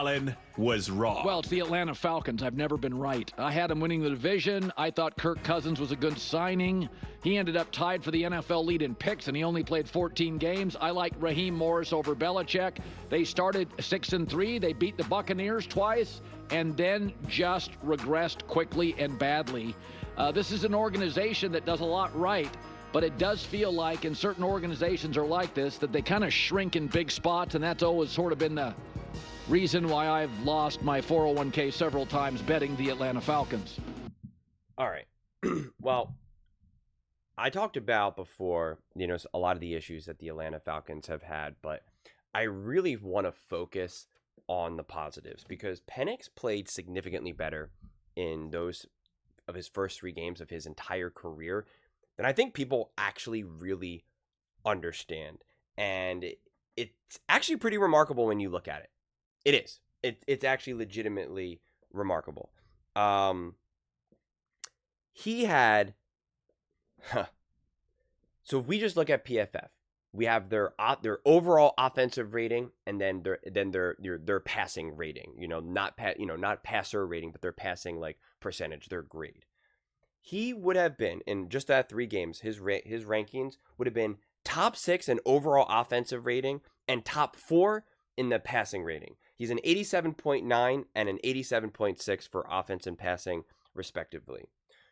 Colin was wrong. Well, it's the Atlanta Falcons. I've never been right. I had them winning the division. I thought Kirk Cousins was a good signing. He ended up tied for the NFL lead in picks, and he only played 14 games. I like Raheem Morris over Belichick. They started 6-3. They beat the Buccaneers twice, and then just regressed quickly and badly. This is an organization that does a lot right, but it does feel like, and certain organizations are like this, that they kind of shrink in big spots, and that's always sort of been the reason why I've lost my 401k several times betting the Atlanta Falcons. All right. Well, I talked about before, a lot of the issues that the Atlanta Falcons have had, but I really want to focus on the positives because Penix played significantly better in those of his first 3 games of his entire career than I think people actually really understand. And it's actually pretty remarkable when you look at it. It is. It's actually legitimately remarkable. He had, so if we just look at PFF, we have their overall offensive rating, and then their passing rating. Not passer rating, but their passing percentage, their grade. He would have been in just that 3 games. His rankings would have been top 6 in overall offensive rating and top 4 in the passing rating. He's an 87.9 and an 87.6 for offense and passing, respectively.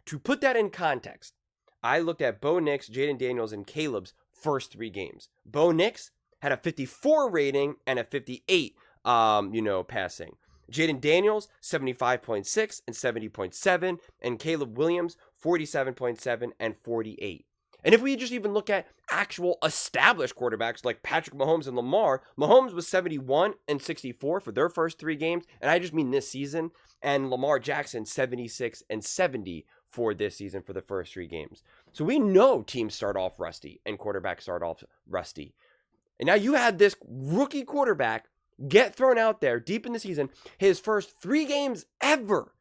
To put that in context, I looked at Bo Nix, Jaden Daniels, and Caleb's first 3 games. Bo Nix had a 54 rating and a 58, passing. Jaden Daniels, 75.6 and 70.7, and Caleb Williams, 47.7 and 48. And if we just even look at actual established quarterbacks like Patrick Mahomes and Lamar, Mahomes was 71 and 64 for their first 3 games, and I just mean this season, and Lamar Jackson 76 and 70 for this season for the first 3 games. So we know teams start off rusty and quarterbacks start off rusty. And now you had this rookie quarterback get thrown out there deep in the season, his first 3 games ever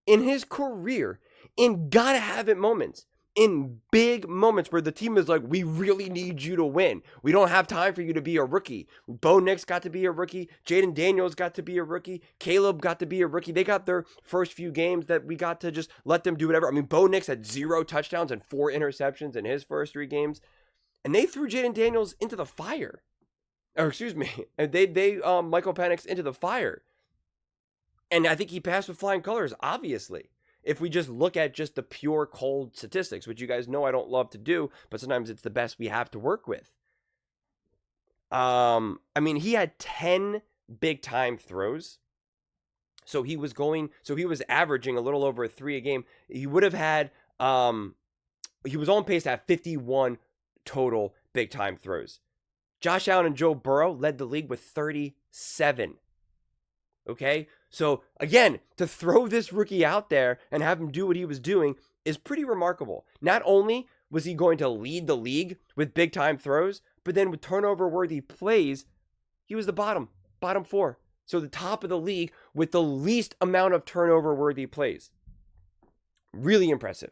in his career, in gotta have it moments. In big moments where the team is like, we really need you to win. We don't have time for you to be a rookie. Bo Nix got to be a rookie. Jaden Daniels got to be a rookie. Caleb got to be a rookie. They got their first few games that we got to just let them do whatever. I mean, Bo Nix had 0 touchdowns and 4 interceptions in his first 3 games. And they threw Jaden Daniels into the fire. Or excuse me. And they Michael Penix into the fire. And I think he passed with flying colors, obviously. If we just look at just the pure cold statistics, which you guys know I don't love to do, but sometimes it's the best we have to work with. He had 10 big time throws. So he was averaging a little over 3 a game. He would have had, he was on pace to have 51 total big time throws. Josh Allen and Joe Burrow led the league with 37. Okay, so again, to throw this rookie out there and have him do what he was doing is pretty remarkable. Not only was he going to lead the league with big time throws, but then with turnover worthy plays, he was the bottom 4. So the top of the league with the least amount of turnover worthy plays. Really impressive.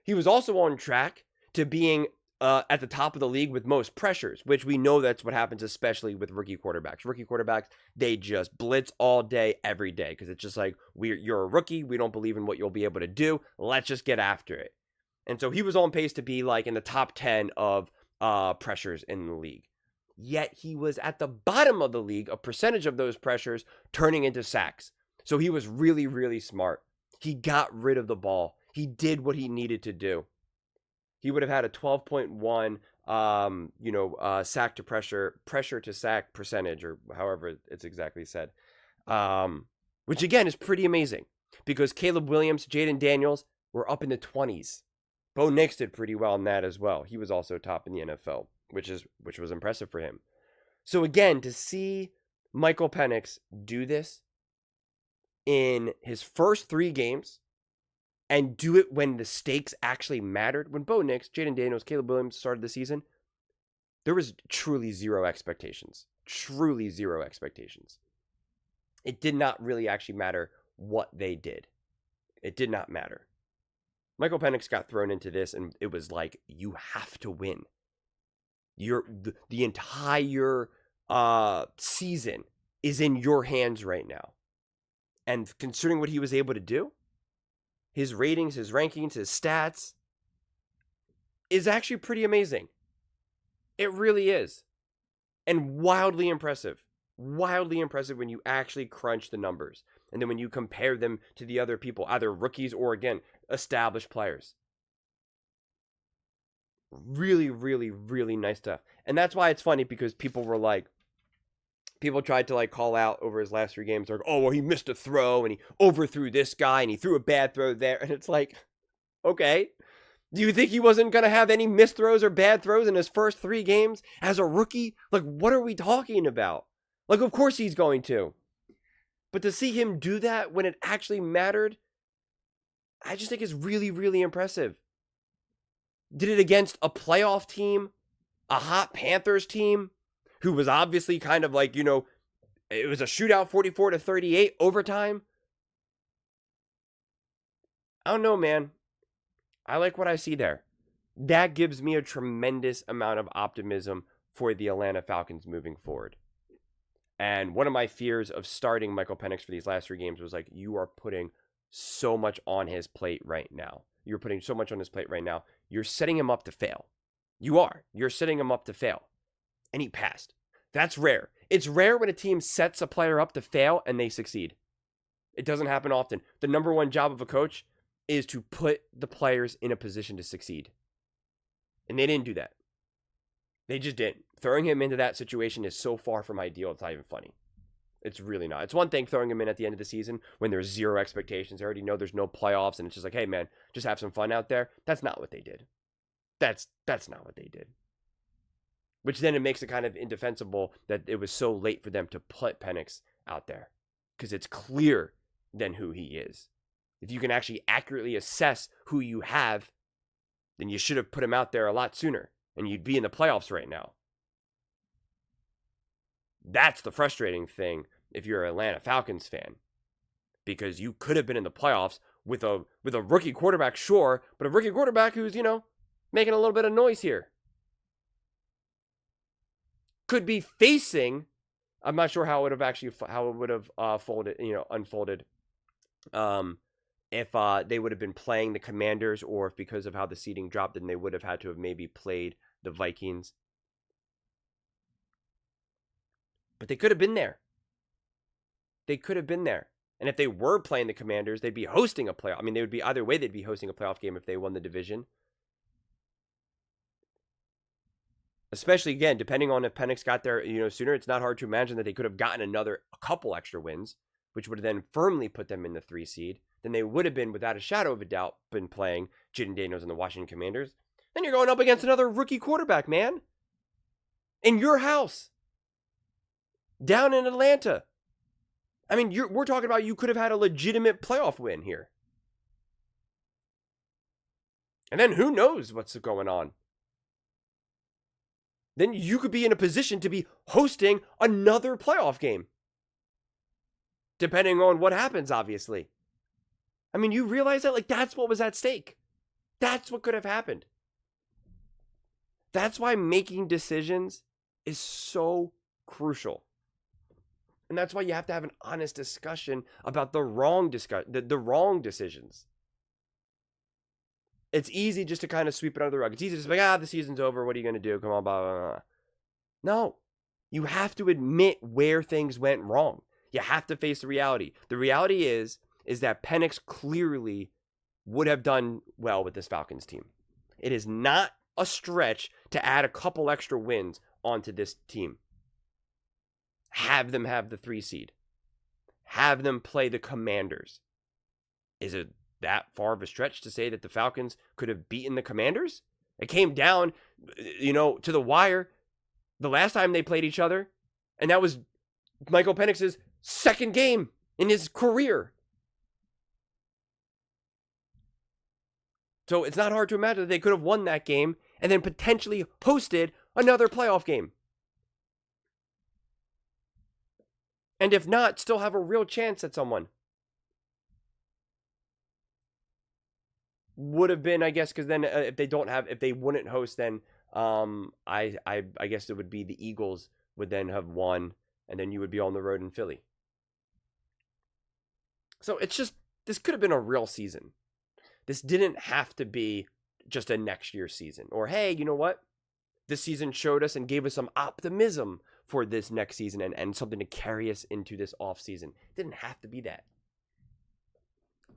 He was also on track to being at the top of the league with most pressures, which we know that's what happens, especially with rookie quarterbacks. Rookie quarterbacks, they just blitz all day, every day, because it's just like, you're a rookie. We don't believe in what you'll be able to do. Let's just get after it. And so he was on pace to be in the top 10 of pressures in the league. Yet he was at the bottom of the league, a percentage of those pressures turning into sacks. So he was really, really smart. He got rid of the ball. He did what he needed to do. He would have had a 12.1, sack to pressure to sack percentage, or however it's exactly said, which again is pretty amazing because Caleb Williams, Jaden Daniels were up in the 20s. Bo Nix did pretty well in that as well. He was also top in the NFL, which was impressive for him. So again, to see Michael Penix do this in his first 3 games, and do it when the stakes actually mattered. When Bo Nix, Jaden Daniels, Caleb Williams started the season, there was truly 0 expectations. Truly 0 expectations. It did not really actually matter what they did. It did not matter. Michael Penix got thrown into this, and it was like, you have to win. The entire season is in your hands right now. And considering what he was able to do, his ratings, his rankings, his stats, is actually pretty amazing. It really is. And wildly impressive. Wildly impressive when you actually crunch the numbers. And then when you compare them to the other people, either rookies or, again, established players. Really, really, really nice stuff. And that's why it's funny, because people tried to call out over his last 3 games. They're like, oh, well, he missed a throw and he overthrew this guy and he threw a bad throw there. And it's like, okay. Do you think he wasn't going to have any missed throws or bad throws in his first 3 games as a rookie? What are we talking about? Of course he's going to. But to see him do that when it actually mattered, I just think is really, really impressive. Did it against a playoff team, a hot Panthers team, who was obviously kind of it was a shootout 44-38 overtime. I don't know, man. I like what I see there. That gives me a tremendous amount of optimism for the Atlanta Falcons moving forward. And one of my fears of starting Michael Penix for these last 3 games was you are putting so much on his plate right now. You're putting so much on his plate right now. You're setting him up to fail. You are. You're setting him up to fail. And he passed. That's rare. It's rare when a team sets a player up to fail and they succeed. It doesn't happen often. The number one job of a coach is to put the players in a position to succeed. And they didn't do that. They just didn't. Throwing him into that situation is so far from ideal, it's not even funny. It's really not. It's one thing throwing him in at the end of the season when there's 0 expectations. They already know there's no playoffs and it's just hey man, just have some fun out there. That's not what they did. That's not what they did. Which then it makes it kind of indefensible that it was so late for them to put Penix out there. Because it's clear then who he is. If you can actually accurately assess who you have, then you should have put him out there a lot sooner. And you'd be in the playoffs right now. That's the frustrating thing if you're an Atlanta Falcons fan. Because you could have been in the playoffs with a rookie quarterback, sure, but a rookie quarterback who's, making a little bit of noise here. Could be facing, I'm not sure how it would have unfolded. If they would have been playing the Commanders, or if because of how the seeding dropped, then they would have had to have maybe played the Vikings. But they could have been there. They could have been there. And if they were playing the Commanders, they'd be hosting a playoff. I mean, they would be either way, they'd be hosting a playoff game if they won the division. Especially, again, depending on if Penix got there, sooner, it's not hard to imagine that they could have gotten a couple extra wins, which would have then firmly put them in the 3 seed. Then they would have been, without a shadow of a doubt, been playing Jaden Daniels and the Washington Commanders. Then you're going up against another rookie quarterback, man. In your house. Down in Atlanta. I mean, we're talking about you could have had a legitimate playoff win here. And then who knows what's going on. Then you could be in a position to be hosting another playoff game. Depending on what happens, obviously. I mean, you realize that? That's what was at stake. That's what could have happened. That's why making decisions is so crucial. And that's why you have to have an honest discussion about the wrong decisions. It's easy just to kind of sweep it under the rug. It's easy to just be the season's over. What are you going to do? Come on, blah, blah, blah. No. You have to admit where things went wrong. You have to face the reality. The reality is that Penix clearly would have done well with this Falcons team. It is not a stretch to add a couple extra wins onto this team. Have them have the 3 seed. Have them play the Commanders. Is it that far of a stretch to say that the Falcons could have beaten the Commanders? It came down, to the wire the last time they played each other, and that was Michael Penix's second game in his career. So it's not hard to imagine that they could have won that game and then potentially hosted another playoff game. And if not, still have a real chance at someone. Would have been, I guess, because then if they wouldn't host, then I guess it would be the Eagles would then have won, and then you would be on the road in Philly. So it's just, this could have been a real season. This didn't have to be just a next year season. Or, hey, you know what? This season showed us and gave us some optimism for this next season and something to carry us into this off season. It didn't have to be that.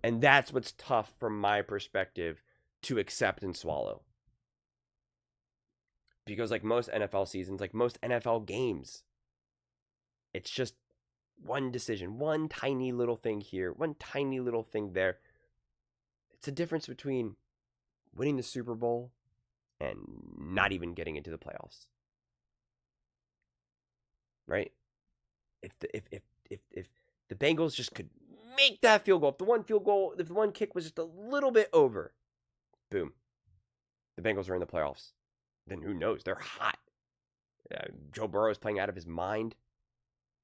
And that's what's tough from my perspective to accept and swallow. Because like most NFL seasons, like most NFL games, it's just one decision, one tiny little thing here, one tiny little thing there. It's a difference between winning the Super Bowl and not even getting into the playoffs. Right? If the Bengals just could make that field goal, if the one kick was just a little bit over, boom, the Bengals are in the playoffs. Then who knows? They're hot. Joe Burrow is playing out of his mind.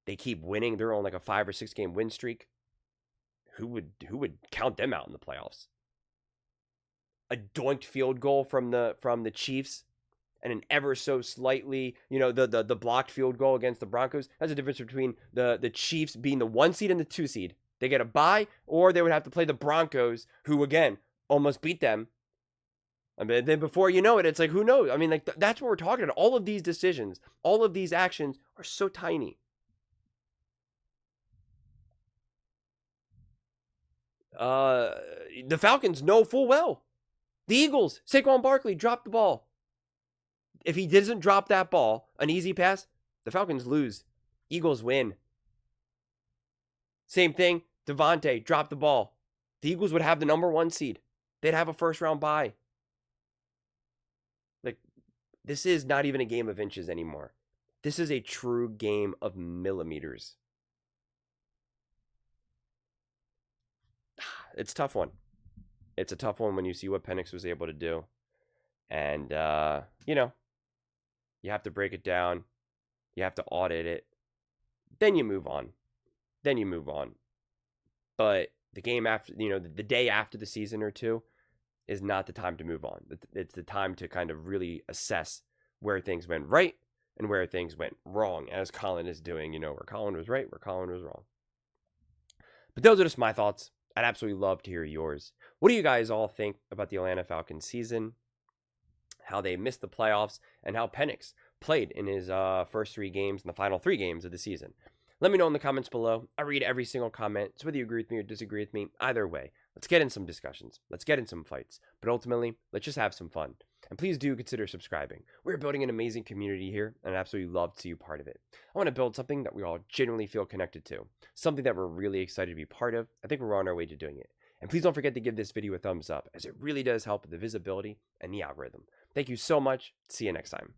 They keep winning. They're on like a 5 or 6 game win streak. Who would count them out in the playoffs? A doinked field goal from the Chiefs, and an ever so slightly, the blocked field goal against the Broncos. That's the difference between the Chiefs being the 1 seed and the 2 seed. They get a bye, or they would have to play the Broncos, who again almost beat them. I mean, then before you know it, it's like, who knows? I mean, like that's what we're talking about. All of these decisions, all of these actions are so tiny. The Falcons know full well. The Eagles, Saquon Barkley dropped the ball. If he doesn't drop that ball, an easy pass, the Falcons lose. Eagles win. Same thing, Devontae dropped the ball. The Eagles would have the number 1 seed. They'd have a first round bye. Like, this is not even a game of inches anymore. This is a true game of millimeters. It's a tough one. It's a tough one when you see what Penix was able to do. And, you have to break it down. You have to audit it. Then you move on. But the game after, the day after the season or two is not the time to move on. It's the time to kind of really assess where things went right and where things went wrong, as Colin is doing, where Colin was right, where Colin was wrong. But those are just my thoughts. I'd absolutely love to hear yours. What do you guys all think about the Atlanta Falcons season? How they missed the playoffs, and how Penix played in his first 3 games and the final 3 games of the season. Let me know in the comments below. I read every single comment, so whether you agree with me or disagree with me, either way, let's get in some discussions. Let's get in some fights. But ultimately, let's just have some fun. And please do consider subscribing. We're building an amazing community here, and I'd absolutely love to see you part of it. I want to build something that we all genuinely feel connected to, something that we're really excited to be part of. I think we're on our way to doing it. And please don't forget to give this video a thumbs up, as it really does help with the visibility and the algorithm. Thank you so much. See you next time.